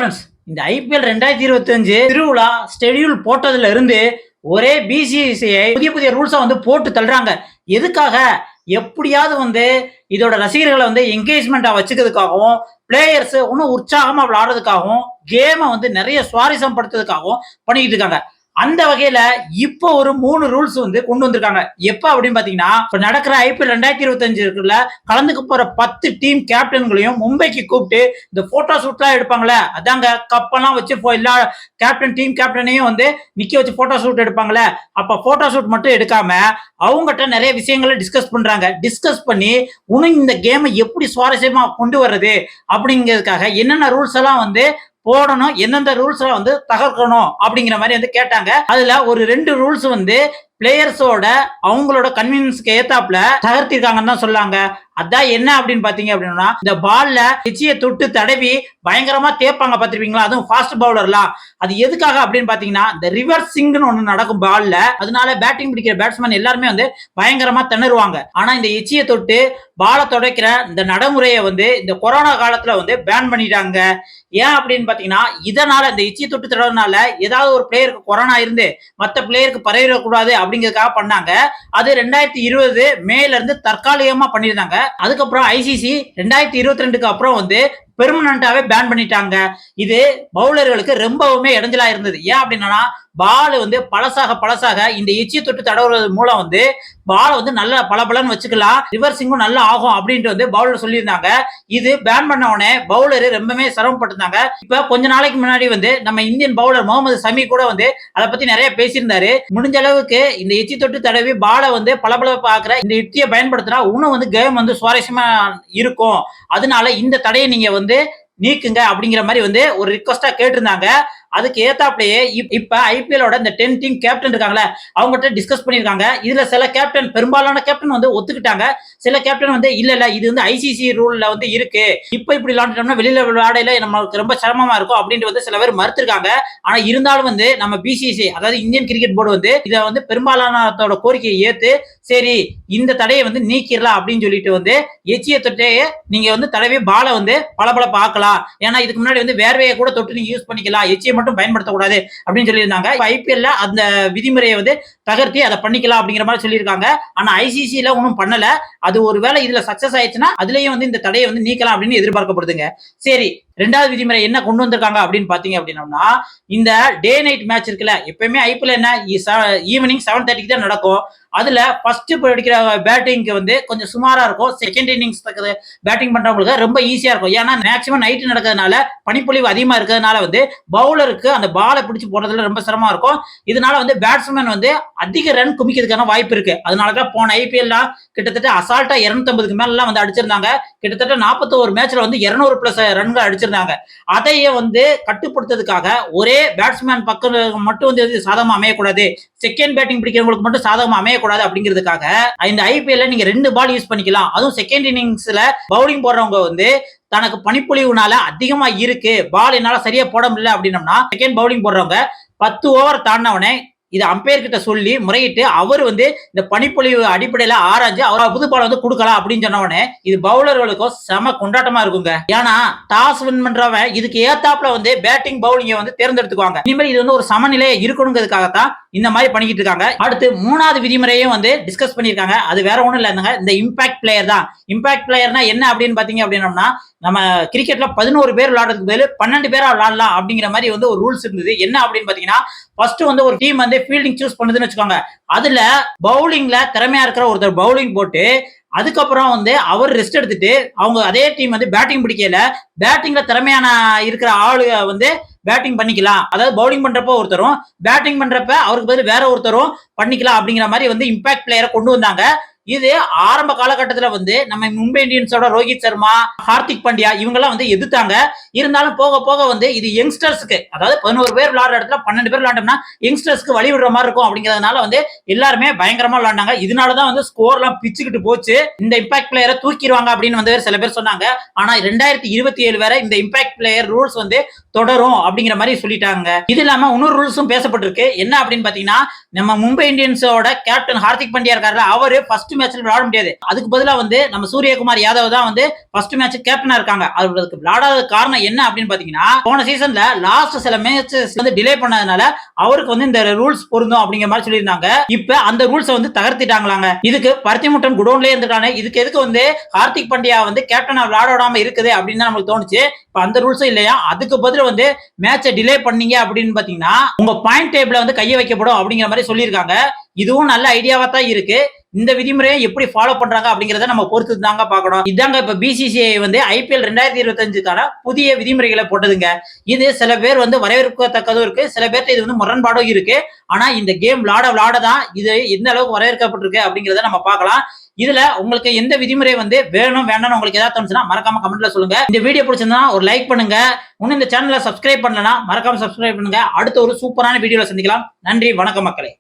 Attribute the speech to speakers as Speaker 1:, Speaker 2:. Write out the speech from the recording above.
Speaker 1: Friends, இந்த IPL 2025 திருவிழா schedule போட்டதுல இருந்து ஒரே பிசிசிஐ புதிய புதிய ரூல்ஸை போட்டு தள்ளுறாங்க. எதுக்காக? எப்படியாவது இதோட ரசிகர்களை என்கேஜ்மெண்டா வச்சுக்கிறதுக்காகவும், பிளேயர்ஸ் இன்னும் உற்சாகமா விளையாடுறதுக்காகவும், கேமை நிறைய சுவாரஸ்யம் படுத்துறதுக்காகவும் பண்ணிக்கிட்டு இருக்காங்க. அந்த வகையில இப்போ ஒரு 3 ரூல்ஸ் கொண்டு வந்திருக்காங்க. எப்ப அப்படின்னு பாத்தீங்கன்னா, இப்ப நடக்கிற ஐபிஎல் 2025 இருக்குல்ல, கலந்துக்க போற 10 டீம் கேப்டன்களையும் மும்பைக்கு கூப்பிட்டு இந்த போட்டோ ஷூட்லாம் எடுப்பாங்களே, அதாங்க கப்பெல்லாம் வச்சு எல்லா கேப்டன் டீம் கேப்டனையும் நிக்க வச்சு போட்டோ ஷூட் எடுப்பாங்களே, அப்ப போட்டோ ஷூட் மட்டும் எடுக்காம அவங்ககிட்ட நிறைய விஷயங்களை டிஸ்கஸ் பண்றாங்க. டிஸ்கஸ் பண்ணி இன்னும் இந்த கேமை எப்படி சுவாரஸ்யமா கொண்டு வர்றது அப்படிங்கிறதுக்காக என்னென்ன ரூல்ஸ் எல்லாம் போடணும், எந்தெந்த ரூல்ஸ் தகர்க்கணும் அப்படிங்கிற மாதிரி கேட்டாங்க. அதுல ஒரு 2 ரூல்ஸ் பிளேயர்ஸோட அவங்களோட கன்வீனியன்ஸ்க்கு ஏத்தாப்புல தகர்த்திருக்காங்கன்னு தான் சொல்லாங்க. அதான் என்ன அப்படின்னு பாத்தீங்க அப்படின்னா, இந்த பால்ல எச்சியை தொட்டு தடவி பயங்கரமா தேப்பாங்க பாத்திருப்பீங்களா, அதுவும் ஃபாஸ்ட் பவுலர்லாம். அது எதுக்காக அப்படின்னு பாத்தீங்கன்னா, இந்த ரிவர்சிங்னு ஒண்ணு நடக்கும் பால்ல. அதனால பேட்டிங் பிடிக்கிற பேட்ஸ்மேன் எல்லாருமே பயங்கரமா திணறுவாங்க. ஆனா இந்த எச்சியை தொட்டு பாலை துடைக்கிற இந்த நடைமுறையை இந்த கொரோனா காலத்துல பேன் பண்ணிட்டாங்க. ஏன் அப்படின்னு பாத்தீங்கன்னா, இதனால இந்த எச்சியை தொட்டு தடவுனால ஏதாவது ஒரு பிளேயருக்கு கொரோனா இருந்து மத்த பிளேயருக்கு பரவிடக்கூடாது அப்படிங்கிறதுக்காக பண்ணாங்க. அது 2020 மேல இருந்து தற்காலிகமா பண்ணியிருந்தாங்க. அதுக்கப்புறம் ஐசிசி 2022க்கு அப்புறம் பெர்மனண்டாவே பேன் பண்ணிட்டாங்க. இது பவுலர்களுக்கு ரொம்பவுமே இடைஞ்சலா இருந்தது. ஏன் அப்படின்னா, பால் பழசாக இந்த எச்சியை தொட்டு தடவுறது மூலம் பால் நல்ல பலபலன்னு வச்சுக்கலாம், ரிவர்சிங்கும் நல்லா ஆகும் அப்படின்ட்டு பவுலர் சொல்லியிருந்தாங்க. இது பேன் பண்ண உடனே பவுலர் ரொம்பவே சிரமப்பட்டிருந்தாங்க. இப்ப கொஞ்ச நாளைக்கு முன்னாடி நம்ம இந்தியன் பவுலர் முகமது சமி கூட அதை பத்தி நிறைய பேசியிருந்தாரு. முடிஞ்ச அளவுக்கு இந்த எச்சி தொட்டு தடவி பாலை பளபளப்பு ஆக்குற இந்த யுக்தியை பயன்படுத்தினா இன்னும் கேம் சுவாரஸ்யமா இருக்கும். அதனால இந்த தடையை நீங்க நீக்குங்க அப்படிங்கிற மாதிரி ஒரு ரிக்வஸ்டா கேட்டிருந்தாங்க. அதுக்கு ஏத்தாப்லயே இப்ப ஐபிஎலோட இந்த 10 டீம் கேப்டன் இருக்காங்களே, அவங்ககிட்ட டிஸ்கஸ் பண்ணிருக்காங்க. இதுல சில கேப்டன், பெரும்பாலான கேப்டன் ஒத்துக்கிட்டாங்க. சில கேப்டன் இல்ல இது ஐசிசி ரூல்ல இருக்கு, இப்ப இப்படி விளையாண்டோம்னா வெளியில விளையாடையில நமக்கு ரொம்ப சிரமமா இருக்கும் அப்படின்ட்டு சில பேர் மறுத்திருக்காங்க. ஆனா இருந்தாலும் நம்ம பிசிசி, அதாவது இந்தியன் கிரிக்கெட் போர்டு இதை பெரும்பாலானத்தோட கோரிக்கையை ஏத்து சரி இந்த தடையை நீக்கிடலாம் அப்படின்னு சொல்லிட்டு எச்சிய தொட்டையே நீங்க தடவை பாலை பளபளப்பு ஆக்கலாம். ஏன்னா இதுக்கு முன்னாடி வேர்வையை கூட தொட்டு நீங்க யூஸ் பண்ணிக்கலாம், எச்சியை மட்டும் பயன்படுத்தக்கூடாது அப்படின்னு சொல்லியிருந்தாங்க. ஐபிஎல்ல அந்த விதிமுறையை தகர்த்தி அதை பண்ணிக்கலாம் அப்படிங்கிற மாதிரி சொல்லியிருக்காங்க. ஆனா ஐசிசில ஒன்றும் பண்ணல. அது ஒருவேளை இதுல சக்சஸ் ஆயிடுச்சுன்னா அதுலயும் இந்த தடையை நீக்கலாம் அப்படின்னு எதிர்பார்க்கப்படுதுங்க. சரி, 2வது விதிமுறை என்ன கொண்டு வந்திருக்காங்க அப்படின்னு பாத்தீங்க அப்படின்னா, இந்த டே நைட் மேட்ச் இருக்குல்ல, எப்பயுமே ஐபிஎல் என்ன ஈவினிங் 7:30 தான் நடக்கும். அதுல ஃபர்ஸ்ட் அடிக்கிற பேட்டிங்க்கு கொஞ்சம் சுமாரா இருக்கும். செகண்ட் இன்னிங்ஸ் பேட்டிங் பண்றவங்களுக்கு ரொம்ப ஈஸியா இருக்கும். ஏன்னா மேக்சிமம் நைட் நடக்கிறதுனால பனிப்பொழிவு அதிகமா இருக்கிறதுனால பவுலருக்கு அந்த பாலை பிடிச்சு போடுறதுல ரொம்ப சிரமமா இருக்கும். இதனால பேட்ஸ்மேன் அதிக ரன் குமிக்கிறதுக்கான வாய்ப்பு இருக்கு. அதனாலதான் போன ஐபிஎல் கிட்டத்தட்ட அசால்ட்டா 250க்கு மேல அடிச்சிருந்தாங்க. கிட்டத்தட்ட 41 மேட்ச்ல 200+ ரன்கள் அடிச்சிருந்தாங்க. அதையே கட்டுப்படுத்துறதுக்காக ஒரே பேட்ஸ்மேன் பக்கம் மட்டும் சாதகமா அமையக்கூடாது, செகண்ட் பேட்டிங் பிடிக்கிறவங்களுக்கு மட்டும் சாதகமா அமையக்கூடாது அப்படிங்கிறதுக்காக இந்த ஐபிஎல்ல நீங்க 2 பால் யூஸ் பண்ணிக்கலாம். அதுவும் செகண்ட் இன்னிங்ஸ்ல பவுலிங் போடுறவங்க தனக்கு பனிப்பொழிவுனால அதிகமா இருக்கு, பால் என்னால சரியா போட முடியல அப்படின்னம்னா செகண்ட் பவுலிங் போடுறவங்க 10 ஓவர் தாண்டினவனே இது அம்பையர் கிட்ட சொல்லி முறையிட்டு அவர் இந்த பனிப்பொழிவு அடிப்படையில ஆராய்ஞ்சு அவர் புது பால் கொடுக்கலாம் அப்படின்னு சொன்னவனே இது பவுலர்களுக்கும் செம கொண்டாட்டமா இருக்குங்க. ஏன்னா டாஸ் வின் பண்றவன் இதுக்கு ஏத்தாப்புல பேட்டிங் பவுலிங்க தேர்ந்தெடுத்துக்குவாங்க. இனிமேல் இது ஒரு சமநிலையை இருக்கணுங்கிறதுக்காகத்தான் இந்த மாதிரி பண்ணிக்கிட்டு இருக்காங்க. அடுத்து 3வது விதிமுறையும் டிஸ்கஸ் பண்ணிருக்காங்க. அது வேற ஒண்ணும் இல்ல, இந்த இம்பாக்ட் பிளேயர் தான். இம்பாக்ட் பிளேயர்னா என்ன அப்படின்னு பாத்தீங்க அப்படின்னா, நம்ம கிரிக்கெட்ல 11 பேர் விளையாடுறதுக்கு பதில் 12 பேரா விளையாடலாம் அப்படிங்கிற மாதிரி ஒரு ரூல்ஸ் இருந்தது. என்ன அப்படின்னு பாத்தீங்கன்னா, ஃபர்ஸ்ட் ஒரு டீம் ஃபீல்டிங் சூஸ் பண்ணுதுன்னு வச்சுக்கோங்க. அதுல பவுலிங்ல திறமையா இருக்கிற ஒருத்தர் பவுலிங் போட்டு அதுக்கப்புறம் அவர் ரெஸ்ட் எடுத்துட்டு அவங்க அதே டீம் பேட்டிங் பிடிக்கல, பேட்டிங்ல திறமையான இருக்கிற ஆளு பேட்டிங் பண்ணிக்கலாம். அதாவது பவுலிங் பண்றப்ப ஒருத்தரும் பேட்டிங் பண்றப்ப அவருக்கு பதில் வேற ஒருத்தரும் பண்ணிக்கலாம் அப்படிங்கிற மாதிரி இம்பாக்ட் பிளேயரை கொண்டு வந்தாங்க. இது ஆரம்ப காலகட்டத்துல நம்ம மும்பை இந்தியன்ஸோட ரோஹித் சர்மா, ஹார்திக் பாண்டியா இவங்கெல்லாம் எதிர்த்தாங்க. இருந்தாலும் போக போக இது யங்ஸ்டர்ஸ்க்கு, அதாவது 11 பேர் விளையாடுற இடத்துல 12 பேர் விளையாண்டோம்னா யங்ஸ்டர்ஸ்க்கு வழி விடுற மாதிரி இருக்கும் அப்படிங்கிறதுனால எல்லாருமே பயங்கரமா விளையாண்டாங்க. இதனாலதான் ஸ்கோர் எல்லாம் பிச்சுக்கிட்டு போச்சு. இந்த இம்பாக்ட் பிளேயரை தூக்கிடுவாங்க அப்படின்னு சில பேர் சொன்னாங்க. ஆனா 2027 வரை இந்த இம்பாக்ட் பிளேயர் ரூல்ஸ் தொடரும் அப்படிங்கிற மாதிரி சொல்லிட்டாங்க. இது இல்லாம இன்னொரு ரூல்ஸும் பேசப்பட்டிருக்கு. என்ன அப்படின்னு பாத்தீங்கன்னா, நம்ம மும்பை இந்தியன்ஸோட கேப்டன் ஹார்திக் பாண்டியா இருக்காரு, அவரு ஃபர்ஸ்ட் மேட்ச்ல விளையாட முடியாது. அதுக்கு பதிலா வந்து நம்ம சூரியகுமார் யாதவ் தான் வந்து ஃபர்ஸ்ட் மேட்ச் கேப்டனா இருக்காங்க. அவருக்கு விளையாடாத காரணம் என்ன அப்படின்னு பாத்தீங்கன்னா, போன சீசன்ல லாஸ்ட் சில மேட்சஸ் வந்து டிலே பண்ணதுனால அவருக்கு வந்து இந்த ரூல்ஸ் பொருந்தும் அப்படிங்கிற மாதிரி சொல்லியிருந்தாங்க. இப்ப அந்த ரூல்ஸை வந்து தகர்த்திட்டாங்களாங்க. இதுக்கு பருத்திமுட்டன் குடோன்லயே இருந்துட்டானே, இதுக்கு எதுக்கு வந்து ஹார்திக் பாண்டியா வந்து கேப்டனா விளையாட விடாம இருக்குது அப்படின்னு தான் நமக்கு தோணுச்சு. இப்ப அந்த ரூல்ஸும் இல்லையா, அதுக்கு பதில் வந்து மேட்சை டிலே பண்ணீங்க அப்படின்னு பாத்தீங்கன்னா உங்க பாயிண்ட் டேபிள்ல வந்து கைய வைக்கப்படும் அப்படிங்கிற மாதிரி சொல்லியிருக்காங்க. இதுவும் நல்ல ஐடியாவா தான் இருக்கு. இந்த விதிமுறையை எப்படி ஃபாலோ பண்றாங்க அப்படிங்கறத நம்ம பொறுத்து தாங்க பார்க்கணும். இதாங்க இப்ப பிசிசிஐ வந்து ஐபிஎல் 2025க்கான புதிய விதிமுறைகளை போட்டதுங்க. இது சில பேர் வந்து வரவேற்கத்தக்கதும் இருக்கு, சில பேர்ட்ட இது வந்து முரண்பாடும் இருக்கு. ஆனா இந்த கேம் விளாட தான் இது எந்த அளவுக்கு வரவேற்கப்பட்டிருக்கு அப்படிங்கறத நம்ம பார்க்கலாம். இதுல உங்களுக்கு எந்த விதிமுறை வந்து வேணும் வேண்டாம்னு உங்களுக்கு ஏதாவது தோணுச்சுன்னா மறக்காம கமெண்ட்ல சொல்லுங்க. இந்த வீடியோ பிடிச்சிருந்தா ஒரு லைக் பண்ணுங்க. இன்னும் இந்த சேனலை சப்ஸ்கிரைப் பண்ணலனா மறக்காம சப்ஸ்கிரைப் பண்ணுங்க. அடுத்த ஒரு சூப்பரான வீடியோல சந்திக்கலாம். நன்றி, வணக்கம் மக்களே.